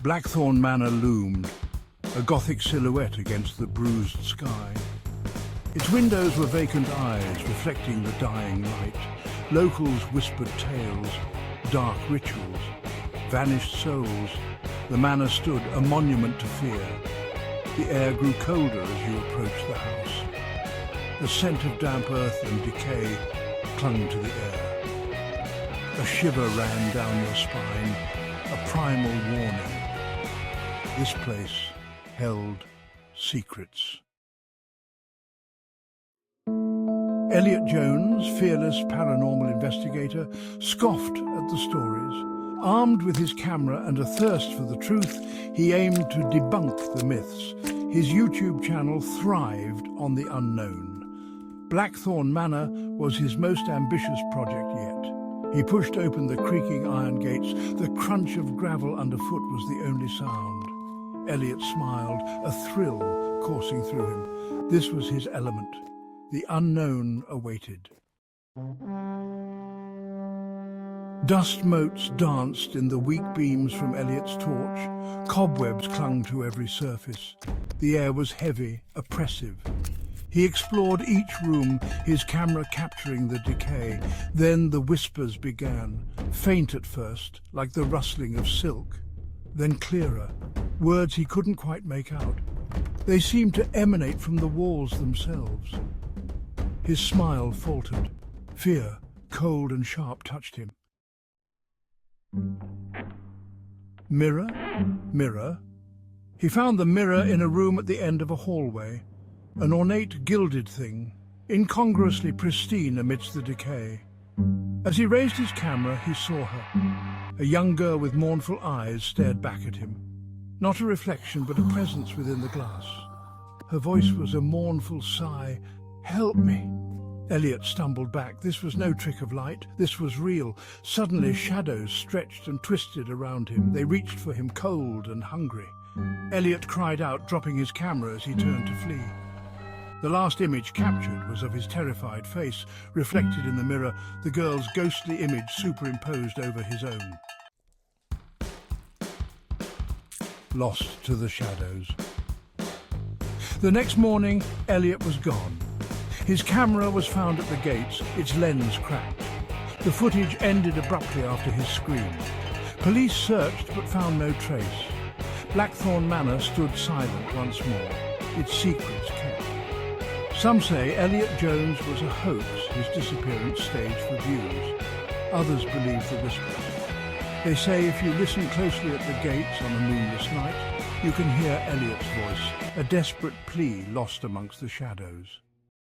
Blackthorn Manor loomed, a Gothic silhouette against the bruised sky. Its windows were vacant eyes reflecting the dying light. Locals whispered tales, dark rituals, vanished souls. The manor stood, a monument to fear. The air grew colder as you approached the house. The scent of damp earth and decay clung to the air. A shiver ran down your spine, a primal warning. This place held secrets. Elliot Jones, fearless paranormal investigator, scoffed at the stories. Armed with his camera and a thirst for the truth, he aimed to debunk the myths. His YouTube channel thrived on the unknown. Blackthorn Manor was his most ambitious project yet. He pushed open the creaking iron gates. The crunch of gravel underfoot was the only sound. Elliot smiled, a thrill coursing through him. This was his element. The unknown awaited. Dust motes danced in the weak beams from Elliot's torch. Cobwebs clung to every surface. The air was heavy, oppressive. He explored each room, his camera capturing the decay. Then the whispers began, faint at first, like the rustling of silk. Then clearer, words he couldn't quite make out. They seemed to emanate from the walls themselves. His smile faltered. Fear, cold and sharp, touched him. Mirror? Mirror? He found the mirror in a room at the end of a hallway, an ornate gilded thing, incongruously pristine amidst the decay. As he raised his camera, he saw her. A young girl with mournful eyes stared back at him. Not a reflection, but a presence within the glass. Her voice was a mournful sigh. "Help me." Elliot stumbled back. This was no trick of light. This was real. Suddenly, shadows stretched and twisted around him. They reached for him, cold and hungry. Elliot cried out, dropping his camera as he turned to flee. The last image captured was of his terrified face, reflected in the mirror, the girl's ghostly image superimposed over his own. Lost to the shadows. The next morning, Elliot was gone. His camera was found at the gates, its lens cracked. The footage ended abruptly after his scream. Police searched but found no trace. Blackthorn Manor stood silent once more, its secrets kept. Some say Elliot Jones was a hoax, his disappearance staged for views. Others believe the whispers. They say if you listen closely at the gates on a moonless night, you can hear Elliot's voice, a desperate plea lost amongst the shadows.